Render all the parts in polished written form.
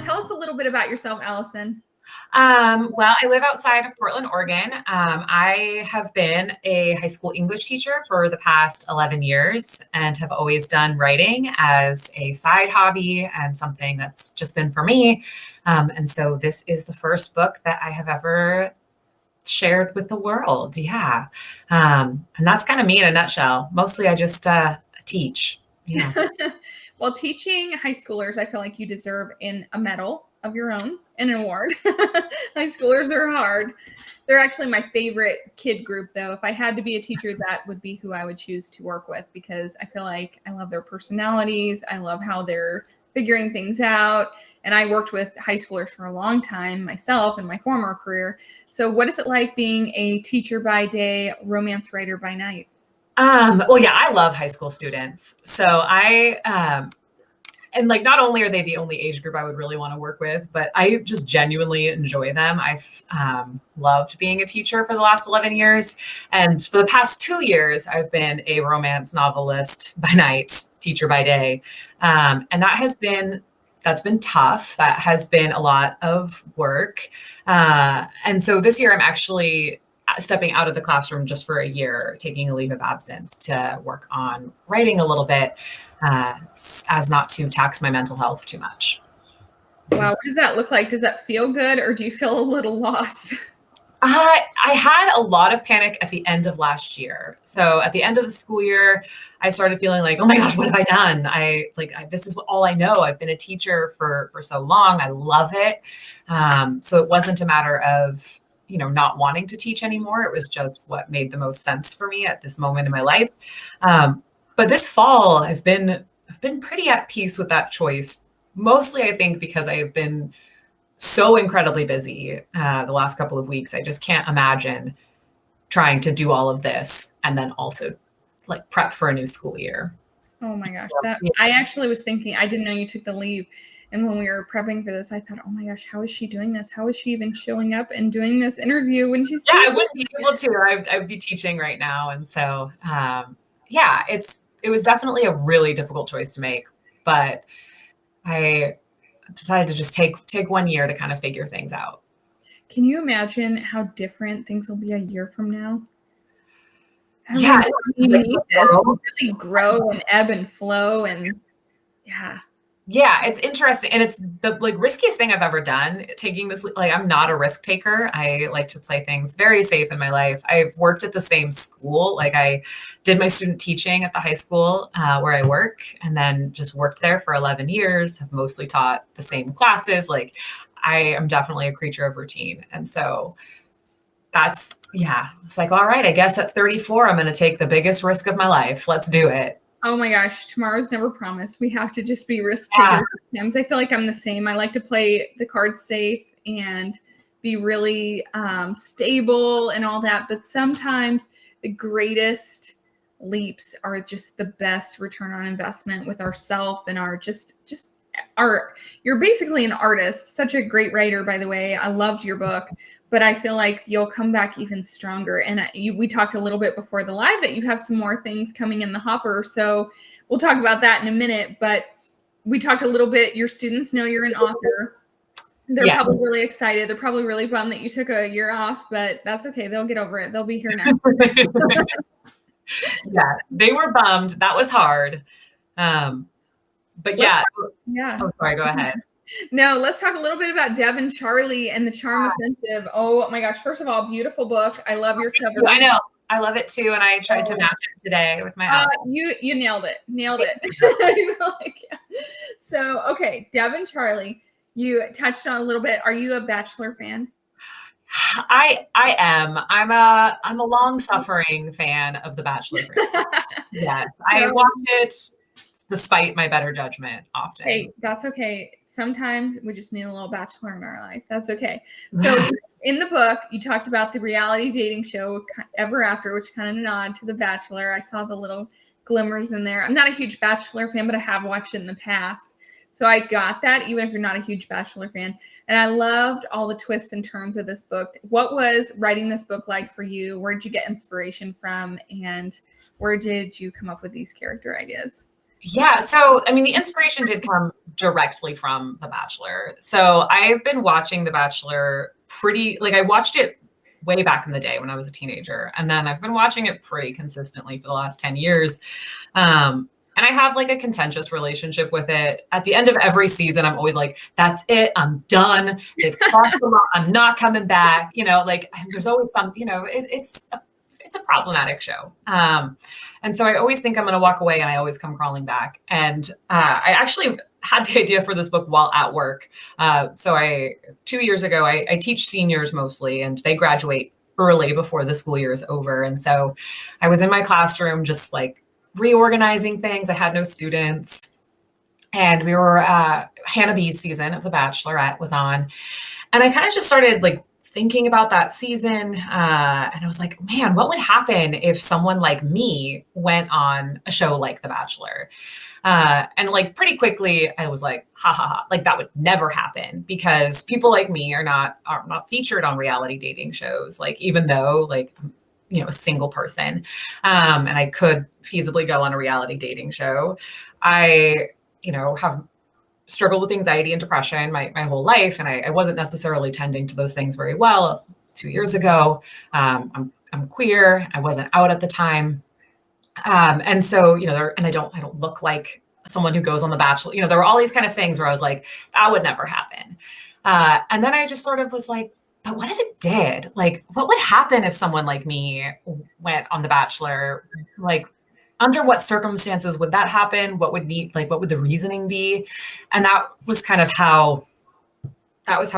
Tell us a little bit about yourself, Allison. Well, I live outside of Portland, Oregon. I have been a high school English teacher for the past 11 years and have always done writing as a side hobby and something that's just been for me. And so this is the first book that I have ever shared with the world. Yeah. And that's kind of me in a nutshell. Mostly I just teach. Yeah. Well, teaching high schoolers, I feel like you deserve a medal of your own, an award. High schoolers are hard. They're actually my favorite kid group, though. If I had to be a teacher, that would be who I would choose to work with, because I feel like I love their personalities. I love how they're figuring things out. And I worked with high schoolers for a long time myself in my former career. So what is it like being a teacher by day, romance writer by night? Well, yeah, I love high school students. So and like, not only are they the only age group I would really want to work with, but I just genuinely enjoy them. I've loved being a teacher for the last 11 years. And for the past 2 years, I've been a romance novelist by night, teacher by day. And that's been tough. That has been a lot of work. And so this year I'm actually stepping out of the classroom just for a year, taking a leave of absence to work on writing a little bit, as not to tax my mental health too much. Wow. What does that look like? Does that feel good, or do you feel a little lost? I had a lot of panic at the end of last year. So at the end of the school year, I started feeling like, oh my gosh, what have I done? This is all I know. I've been a teacher for so long. I love it. So it wasn't a matter of, not wanting to teach anymore. It was just what made the most sense for me at this moment in my life. But this fall, I've been pretty at peace with that choice. Mostly, I think, because I have been so incredibly busy the last couple of weeks. I just can't imagine trying to do all of this and then also like prep for a new school year. Oh my gosh. I actually was thinking, I didn't know you took the leave. And when we were prepping for this, I thought, oh my gosh, how is she doing this? How is she even showing up and doing this interview when she's I wouldn't be able to. I'd be teaching right now. And so, it was definitely a really difficult choice to make, but I decided to just take 1 year to kind of figure things out. Can you imagine how different things will be a year from now? Yeah. You need this to really grow and ebb and flow, and yeah. Yeah, it's interesting. And it's the riskiest thing I've ever done, taking this. I'm not a risk taker. I like to play things very safe in my life. I've worked at the same school. I did my student teaching at the high school where I work, and then just worked there for 11 years, have mostly taught the same classes. I am definitely a creature of routine. And so it's all right, I guess at 34, I'm going to take the biggest risk of my life. Let's do it. Oh my gosh, tomorrow's never promised. We have to just be risk takers. Sometimes I feel like I'm the same. I like to play the cards safe and be really stable and all that. But sometimes the greatest leaps are just the best return on investment with ourself and our just art. You're basically an artist, such a great writer, by the way. I loved your book, but I feel like you'll come back even stronger. And we talked a little bit before the live that you have some more things coming in the hopper. So we'll talk about that in a minute, but we talked a little bit. Your students know you're an author. They're probably really excited. They're probably really bummed that you took a year off, but that's okay. They'll get over it. They'll be here now. Yeah, they were bummed. That was hard. But yeah. Oh, sorry, go ahead. No, let's talk a little bit about Deb and Charlie and the Charm Offensive. Oh my gosh. First of all, beautiful book. I love your cover. I know. I love it too. And I tried to match it today with my outfit. You nailed it. Nailed it. So, okay. Deb and Charlie, you touched on a little bit. Are you a Bachelor fan? I am. I'm a long-suffering fan of The Bachelor. Yes. I watch it despite my better judgment often. Hey, that's okay. Sometimes we just need a little Bachelor in our life. That's okay. So in the book, you talked about the reality dating show Ever After, which kind of nod to The Bachelor. I saw the little glimmers in there. I'm not a huge Bachelor fan, but I have watched it in the past. So I got that, even if you're not a huge Bachelor fan. And I loved all the twists and turns of this book. What was writing this book like for you? Where did you get inspiration from? And where did you come up with these character ideas? Yeah. So, I mean, the inspiration did come directly from The Bachelor. So I've been watching The Bachelor I watched it way back in the day when I was a teenager. And then I've been watching it pretty consistently for the last 10 years. And I have like a contentious relationship with it. At the end of every season, I'm always like, that's it. I'm done. They've crossed the line. I'm not coming back. Like there's always some, it's a problematic show. And so I always think I'm going to walk away and I always come crawling back. And I actually had the idea for this book while at work. 2 years ago, I teach seniors mostly, and they graduate early before the school year is over. And so I was in my classroom just like reorganizing things. I had no students. And we were Hannah B's season of The Bachelorette was on. And I kind of just started like thinking about that season. And I was like, man, what would happen if someone like me went on a show like The Bachelor? And like pretty quickly, I was like, ha ha ha, like that would never happen because people like me are not featured on reality dating shows. Like, even though like, a single person, and I could feasibly go on a reality dating show. I, have struggled with anxiety and depression my whole life. And I wasn't necessarily tending to those things very well 2 years ago. I'm queer. I wasn't out at the time. And so, and I don't look like someone who goes on The Bachelor. There were all these kind of things where I was like, that would never happen. And then I just sort of was like, but what if it did? Like, what would happen if someone like me went on The Bachelor? Like, under what circumstances would that happen? What would the reasoning be? And that was how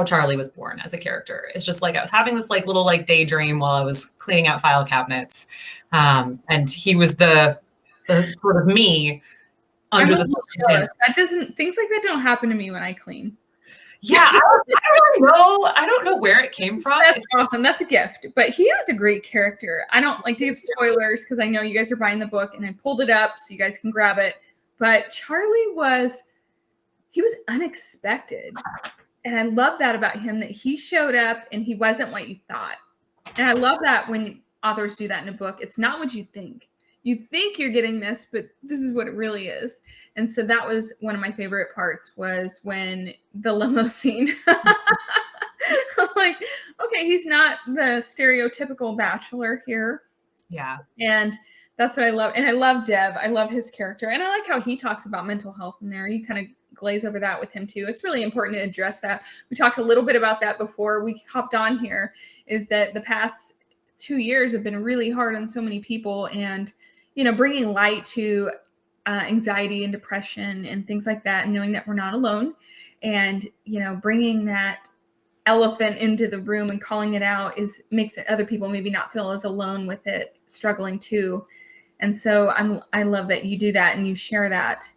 Charlie was born as a character. It's just like I was having this like little like daydream while I was cleaning out file cabinets. And he was the sort of me under the things like that don't happen to me when I clean. Yeah, I don't know where it came from. That's awesome. That's a gift. But he was a great character. I don't like to give spoilers because I know you guys are buying the book, and I pulled it up so you guys can grab it. But Charlie was unexpected. And I love that about him, that he showed up and he wasn't what you thought. And I love that when authors do that in a book. It's not what you think. You think you're getting this, but this is what it really is. And so that was one of my favorite parts, was when the limo scene. I'm like, okay, he's not the stereotypical bachelor here. Yeah. And that's what I love. And I love Dev. I love his character. And I like how he talks about mental health in there. You kind of glaze over that with him too. It's really important to address that. We talked a little bit about that before we hopped on here, is that the past 2 years have been really hard on so many people, and bringing light to anxiety and depression and things like that, and knowing that we're not alone, and bringing that elephant into the room and calling it out makes other people maybe not feel as alone with it, struggling too. And so I love that you do that and you share that.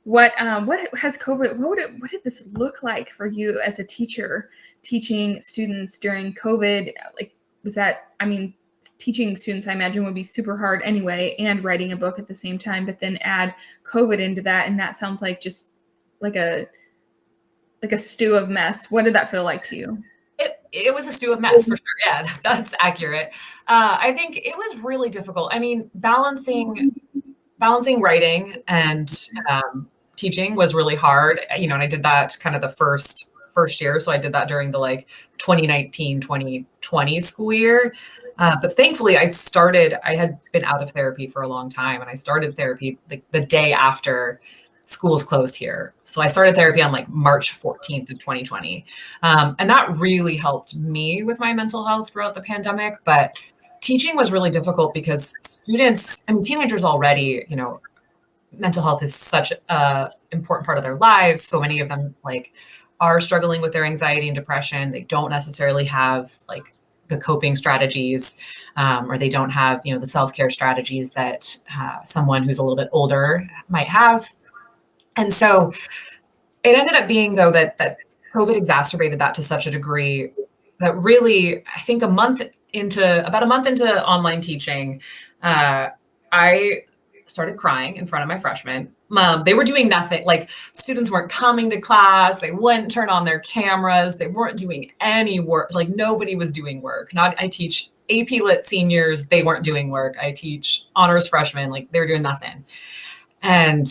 What has COVID? What did this look like for you as a teacher, teaching students during COVID? Like, was that? I mean, teaching students, I imagine, would be super hard anyway, and writing a book at the same time. But then add COVID into that, and that sounds like just like a stew of mess. What did that feel like to you? It was a stew of mess for sure. Yeah, that's accurate. I think it was really difficult. I mean, balancing writing and teaching was really hard, and I did that kind of the first year. So I did that during the 2019, 2020 school year. But thankfully I had been out of therapy for a long time, and I started therapy the day after schools closed here. So I started therapy on March 14th of 2020. And that really helped me with my mental health throughout the pandemic. But teaching was really difficult because teenagers already, mental health is such a important part of their lives. So many of them are struggling with their anxiety and depression. They don't necessarily have the coping strategies, or they don't have, the self-care strategies that someone who's a little bit older might have. And so it ended up being, though, that COVID exacerbated that to such a degree that really, I think about a month into online teaching, I started crying in front of my freshmen. They were doing nothing. Students weren't coming to class. They wouldn't turn on their cameras. They weren't doing any work. Nobody was doing work. I teach AP Lit seniors. They weren't doing work. I teach honors freshmen. They were doing nothing. And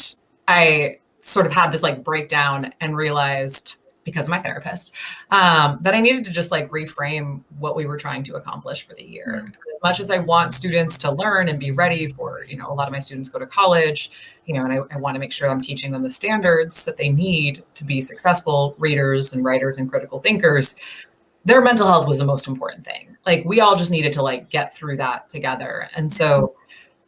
I sort of had this like breakdown and realized, because of my therapist, that I needed to just like reframe what we were trying to accomplish for the year. As much as I want students to learn and be ready for, you know, a lot of my students go to college, you know, and I want to make sure I'm teaching them the standards that they need to be successful readers and writers and critical thinkers. Their mental health was the most important thing. Like we all just needed to like get through that together. And so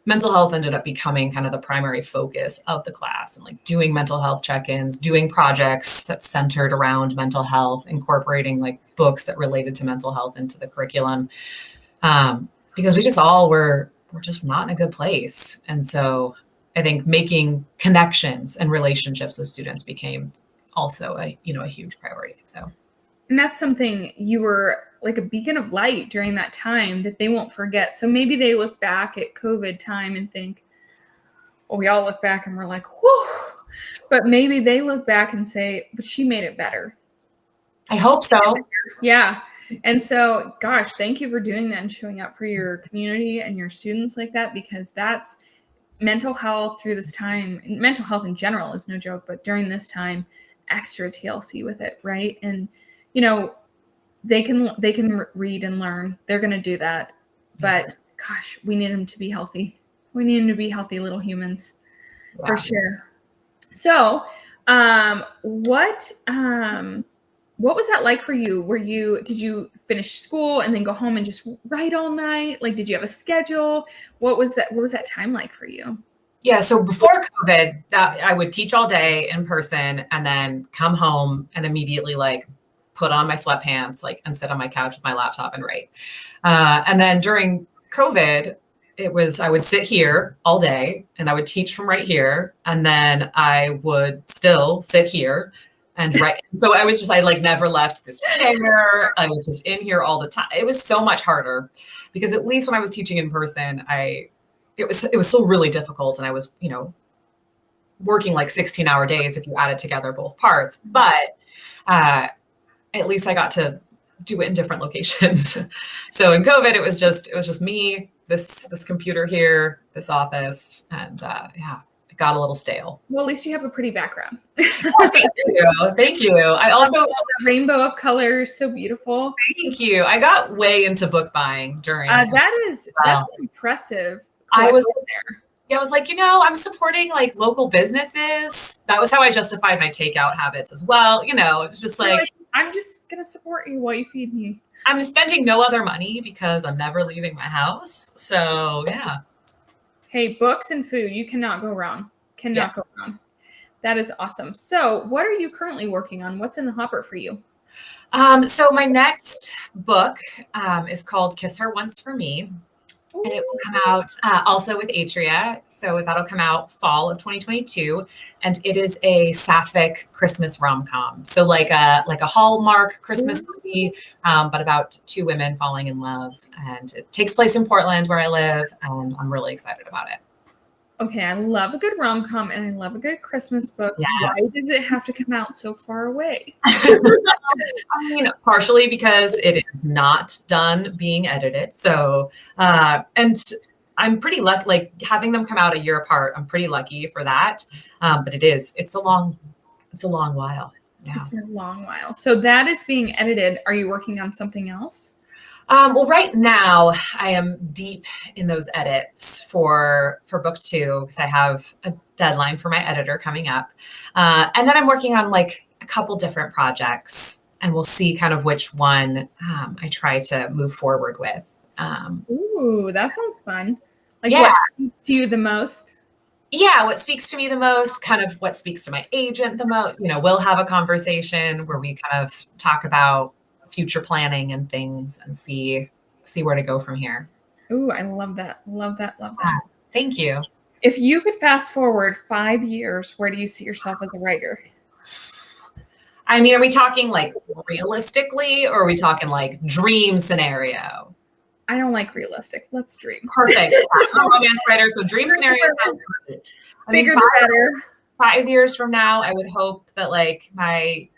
mental health ended up becoming kind of the primary focus of the class, and like doing mental health check-ins, doing projects that centered around mental health, incorporating like books that related to mental health into the curriculum. Because we just all we're just not in a good place. And so I think making connections and relationships with students became also a huge priority. So. And that's something you were like a beacon of light during that time that they won't forget. So maybe they look back at COVID time and think, well, we all look back and we're like, whoa. But maybe they look back and say, but she made it better. I hope so. Yeah. And so, gosh, thank you for doing that and showing up for your community and your students like that, because that's mental health through this time. Mental health in general is no joke, but during this time, extra TLC with it, right? And you know, they can read and learn. They're going to do that. But gosh, we need them to be healthy. We need them to be healthy little humans for sure. So what was that like for you? Did you finish school and then go home and just write all night? Like, did you have a schedule? What was that time like for you? Yeah. So before COVID, I would teach all day in person and then come home and immediately like put on my sweatpants, like, and sit on my couch with my laptop and write. And then during COVID, I would sit here all day and I would teach from right here. And then I would still sit here and write. So I like never left this chair. I was just in here all the time. It was so much harder because at least when I was teaching in person, it was still really difficult. And I was, working like 16-hour days if you added together both parts. But at least I got to do it in different locations. So in COVID, it was just me, this computer here, this office, and it got a little stale. Well, at least you have a pretty background. Thank you. I also the rainbow of colors, so beautiful. Thank you. I got way into book buying during. That's impressive. I was there. Yeah, I was like, I'm supporting like local businesses. That was how I justified my takeout habits as well. It was just like I'm just going to support you while you feed me. I'm spending no other money because I'm never leaving my house. So, yeah. Hey, books and food, you cannot go wrong. Cannot go wrong. That is awesome. So what are you currently working on? What's in the hopper for you? So my next book is called Kiss Her Once for Me. And it will come out also with Atria. So that'll come out fall of 2022. And it is a sapphic Christmas rom-com. So like a Hallmark Christmas movie, but about two women falling in love. And it takes place in Portland where I live. And I'm really excited about it. Okay, I love a good rom-com and I love a good Christmas book. Yes. Why does it have to come out so far away? I mean, partially because it is not done being edited. So, and I'm pretty lucky, like having them come out a year apart. I'm pretty lucky for that. But it's a long while. Yeah. It's a long while. So that is being edited. Are you working on something else? Well, right now I am deep in those edits for book 2 because I have a deadline for my editor coming up. And then I'm working on like a couple different projects and we'll see kind of which one I try to move forward with. Ooh, that sounds fun. Like what speaks to you the most? Yeah, what speaks to me the most, kind of what speaks to my agent the most. We'll have a conversation where we kind of talk about future planning and things and see where to go from here. Ooh, I love that. Love that. Thank you. If you could fast forward 5 years, where do you see yourself as a writer? I mean, are we talking like realistically or are we talking like dream scenario? I don't like realistic. Let's dream. Perfect. I'm a romance writer, so dream scenario sounds perfect. Bigger the better. 5 years from now, I would hope that like my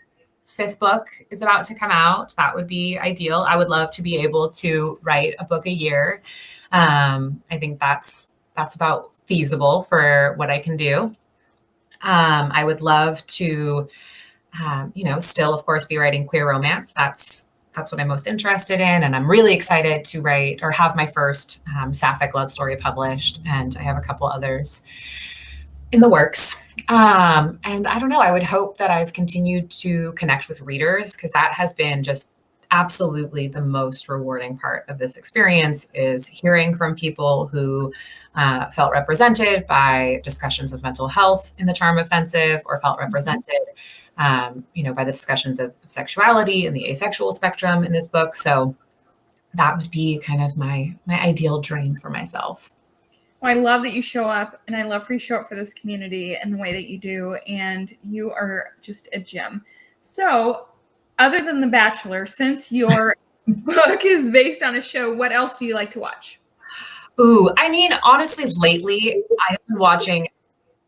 5th book is about to come out. That would be ideal. I would love to be able to write a book a year. I think that's about feasible for what I can do. I would love to, still, of course, be writing queer romance. That's what I'm most interested in. And I'm really excited to write or have my first sapphic love story published. And I have a couple others in the works. And I don't know, I would hope that I've continued to connect with readers, because that has been just absolutely the most rewarding part of this experience, is hearing from people who felt represented by discussions of mental health in the Charm Offensive, or felt represented, by the discussions of sexuality and the asexual spectrum in this book. So that would be kind of my ideal dream for myself. Well, I love that you show up, and I love for you to show up for this community and the way that you do, and you are just a gem. So, other than The Bachelor, since your book is based on a show, what else do you like to watch? Ooh, I mean, honestly, lately I have been watching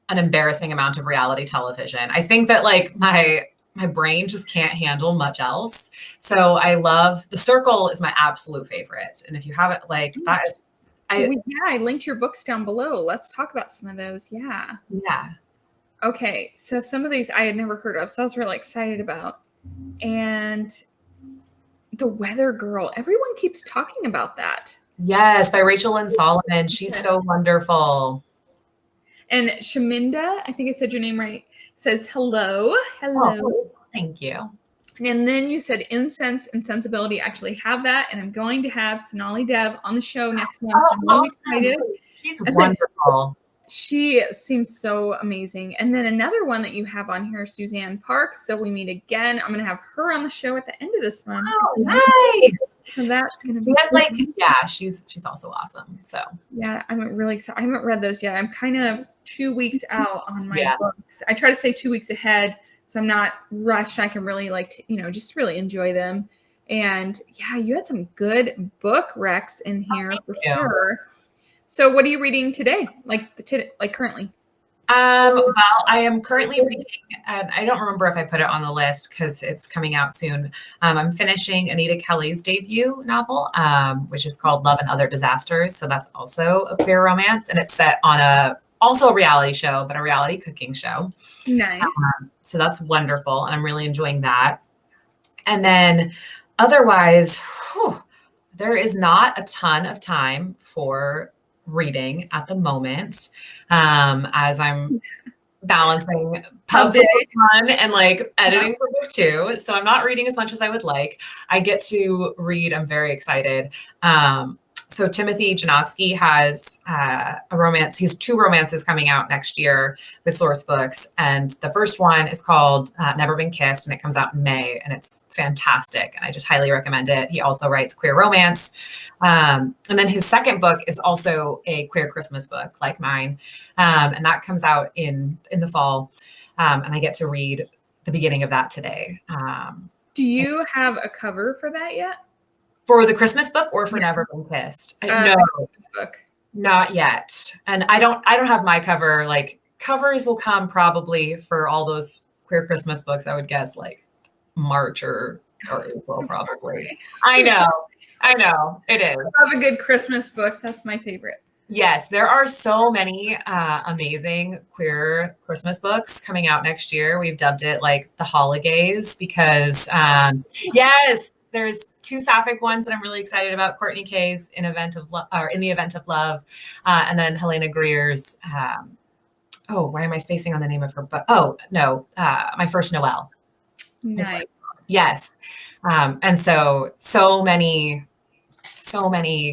an embarrassing amount of reality television. I think that like my brain just can't handle much else. So I love The Circle is my absolute favorite. And if you haven't, like, that is. I linked your books down below. Let's talk about some of those. Yeah. Okay. So some of these I had never heard of, so I was really excited about. And The Weather Girl. Everyone keeps talking about that. Yes, by Rachel Lynn Solomon. She's so wonderful. And Shaminda, I think I said your name right, says hello. Oh, thank you. And then you said Incense and Sensibility. I actually have that, and I'm going to have Sonali Dev on the show next month. So I'm really excited. She's wonderful. She seems so amazing. And then another one that you have on here, Suzanne Parks. So we meet again. I'm going to have her on the show at the end of this month. Oh, nice. So that's going to be she's also awesome. So yeah, I'm really excited. I haven't read those yet. I'm kind of 2 weeks out on my books. I try to stay 2 weeks ahead, so I'm not rushed. I can really just really enjoy them. And yeah, you had some good book recs in here for sure. So what are you reading today? Like currently? Well, I am currently reading, and I don't remember if I put it on the list because it's coming out soon. I'm finishing Anita Kelly's debut novel, which is called Love and Other Disasters. So that's also a queer romance, and it's set on also a reality show, but a reality cooking show. Nice. So that's wonderful, and I'm really enjoying that. And then otherwise, there is not a ton of time for reading at the moment, as I'm balancing pub one and like editing for book 2. So I'm not reading as much as I would like. I get to read. I'm very excited. So Timothy Janowski has a romance. He has 2 romances coming out next year with Source Books. And the first one is called Never Been Kissed, and it comes out in May, and it's fantastic. And I just highly recommend it. He also writes queer romance. And then his second book is also a queer Christmas book like mine. And that comes out in the fall. And I get to read the beginning of that today. Do you have a cover for that yet? For the Christmas book or for Never Been Kissed? No, Christmas book. Not yet. And I don't have my cover. Like, covers will come probably for all those queer Christmas books, I would guess like March or April probably. I know. It is. I love a good Christmas book. That's my favorite. Yes, there are so many amazing queer Christmas books coming out next year. We've dubbed it like the holidays because yes, there's 2 sapphic ones that I'm really excited about. Courtney K's In the Event of Love, and then Helena Greer's. Why am I spacing on the name of her book? Oh no, My First Noel. Nice. Yes, and so many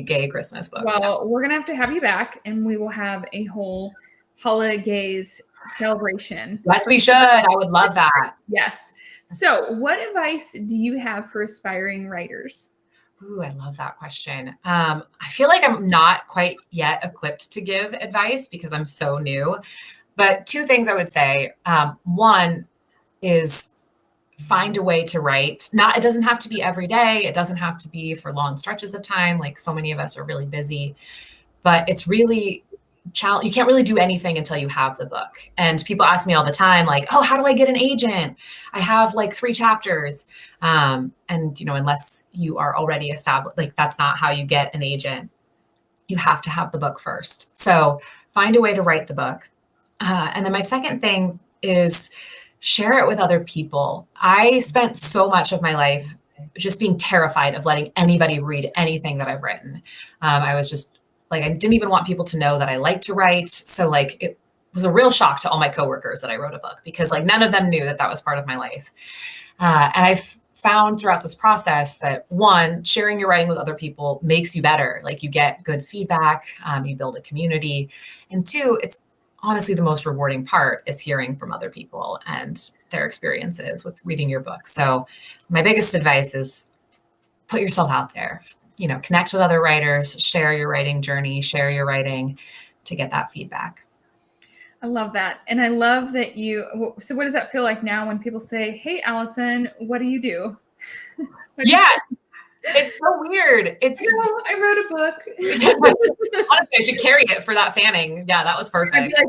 gay Christmas books. Well, we're gonna have you back, and we will have a whole holidays celebration. Yes, we should. I would love that. Yes. So what advice do you have for aspiring writers? Ooh, I love that question. I feel like I'm not quite yet equipped to give advice because I'm so new, but 2 things I would say. One is find a way to write. It doesn't have to be every day. It doesn't have to be for long stretches of time. Like, so many of us are really busy, but it's really you can't really do anything until you have the book. And people ask me all the time, like, oh, how do I get an agent? I have like 3 chapters. And, unless you are already established, like, that's not how you get an agent. You have to have the book first. So find a way to write the book. And then my second thing is share it with other people. I spent so much of my life just being terrified of letting anybody read anything that I've written. I was just like, I didn't even want people to know that I like to write. So like, it was a real shock to all my coworkers that I wrote a book, because like none of them knew that that was part of my life. And I've found throughout this process that, one, sharing your writing with other people makes you better. Like, you get good feedback, you build a community. And two, it's honestly the most rewarding part is hearing from other people and their experiences with reading your book. So my biggest advice is put yourself out there, connect with other writers, share your writing journey, share your writing to get that feedback. I love that. And I love that so what does that feel like now when people say, hey, Alison, what do you do? Yeah, it's so weird. I wrote a book. Honestly, I should carry it for that fanning. Yeah, that was perfect. I'd be like,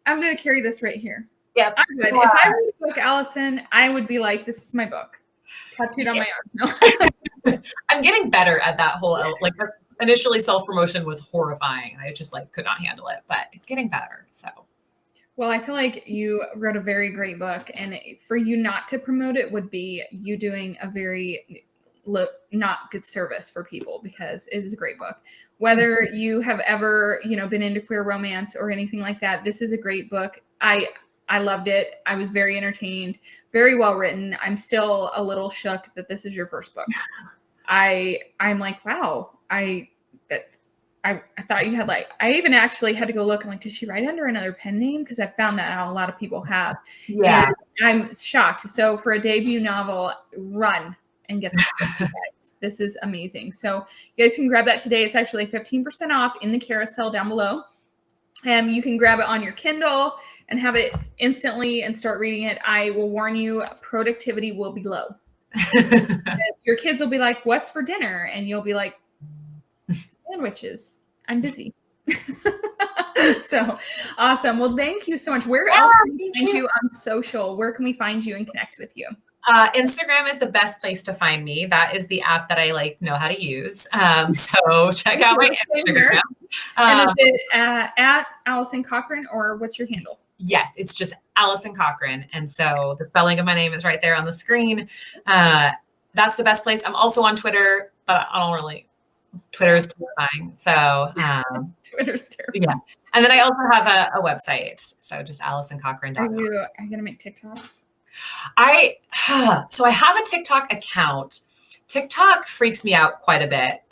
I'm going to carry this right here. Yeah, I'm good. If I wrote a book, Alison, I would be like, this is my book. Tattooed on my arm. No. I'm getting better at that whole, like, initially self-promotion was horrifying. I just could not handle it, but it's getting better. So, well, I feel like you wrote a very great book, and for you not to promote it would be you doing a very not good service for people, because it is a great book. Whether you have ever, been into queer romance or anything like that, this is a great book. I loved it. I was very entertained, very well written. I'm still a little shook that this is your first book. I'm like, wow. I thought you had I even actually had to go look. I'm like, did she write under another pen name? Because I found that out a lot of people have. Yeah. And I'm shocked. So for a debut novel, run and get this book, guys. This is amazing. So you guys can grab that today. It's actually 15% off in the carousel down below. You can grab it on your Kindle and have it instantly and start reading it. I will warn you, productivity will be low. Your kids will be like, what's for dinner? And you'll be like, sandwiches. I'm busy. So awesome. Well, thank you so much. Where else can we find you on social? Where can we find you and connect with you? Instagram is the best place to find me. That is the app that I know how to use. So check out my Instagram. And is it at Alison Cochrun, or what's your handle? Yes, it's just Alison Cochrun. And so the spelling of my name is right there on the screen. That's the best place. I'm also on Twitter, but I don't really. Twitter is terrifying. So Twitter's terrifying. Yeah. And then I also have a website. So just AlisonCochran.com. Are you going to make TikToks? So I have a TikTok account. TikTok freaks me out quite a bit.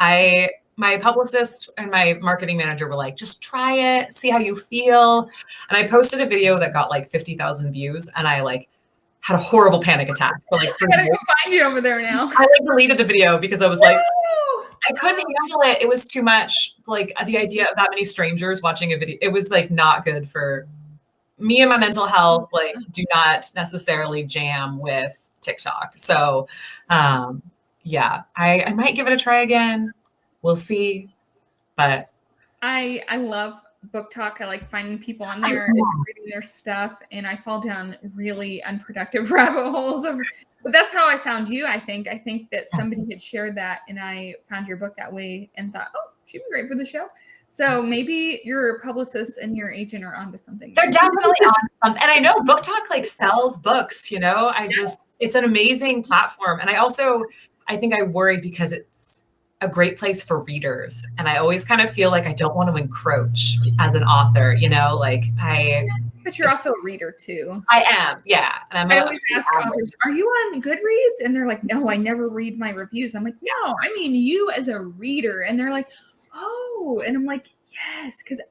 My publicist and my marketing manager were like, just try it, see how you feel. And I posted a video that got 50,000 views, and I had a horrible panic attack. For I gotta go find you over there now. I deleted the video because I was I couldn't handle it. It was too much. The idea of that many strangers watching a video, it was not good for me and my mental health. Do not necessarily jam with TikTok. So, yeah, I might give it a try again. We'll see. But I love book talk. I like finding people on there and reading their stuff, and I fall down really unproductive rabbit holes but that's how I found you. I think that somebody had shared that, and I found your book that way and thought, oh, she'd be great for the show. So maybe your publicist and your agent are onto something. They're definitely on something. And I know Book Talk sells books, it's an amazing platform. And I think I worry because it's a great place for readers. And I always kind of feel I don't want to encroach as an author, But you're also a reader too. I am, yeah. And I always ask authors, are you on Goodreads? And they're like, no, I never read my reviews. I'm like, no, I mean you as a reader. And they're like, oh. And I'm like, yes, because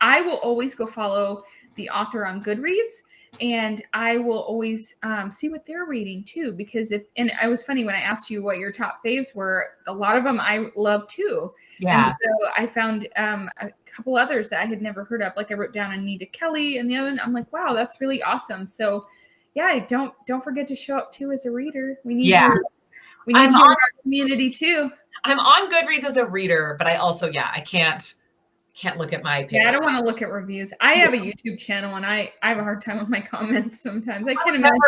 I will always go follow the author on Goodreads, and I will always see what they're reading too. Because and it was funny when I asked you what your top faves were, a lot of them I love too. Yeah. And so I found a couple others that I had never heard of. I wrote down Anita Kelly, and the other one, I'm like, wow, that's really awesome. So yeah, don't forget to show up too as a reader. We need you. We need you in our community too. I'm on Goodreads as a reader, but I also, I can't look at my page. Yeah, I don't want to look at reviews. I have a YouTube channel, and I have a hard time with my comments sometimes. I can't imagine.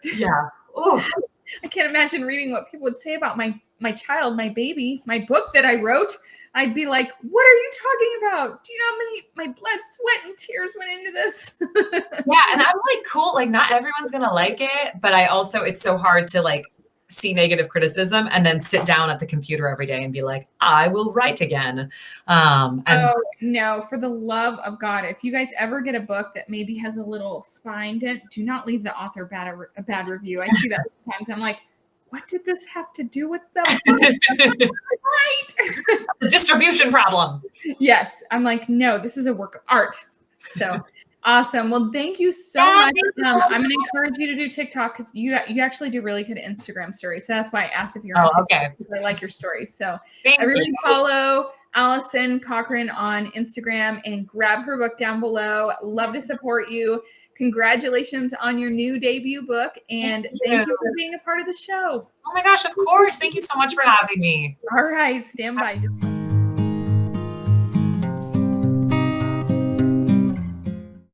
Yeah. Ooh. I can't imagine reading what people would say about my child, my baby, my book that I wrote, I'd be like, what are you talking about? Do you know how many, my blood, sweat, and tears went into this? Yeah. And I'm like, cool. Like not everyone's going to like it, but I also, it's so hard to like see negative criticism and then sit down at the computer every day and be like, I will write again. Oh no, for the love of God, if you guys ever get a book that maybe has a little spine dent, do not leave the author a bad review. I see that sometimes. I'm like, what did this have to do with the book? Right. The distribution problem. Yes. I'm like, no, this is a work of art. So awesome. Well, thank you so much. I'm going to encourage you to do TikTok because you actually do really good Instagram stories. So that's why I asked if you're on TikTok. Okay. Because I like your stories. So Thank everybody you. follow Alison Cochrun on Instagram and grab her book down below. Love to support you. Congratulations on your new debut book. And thank you for being a part of the show. Oh my gosh, of course. Thank you so much for having me. All right. Stand by.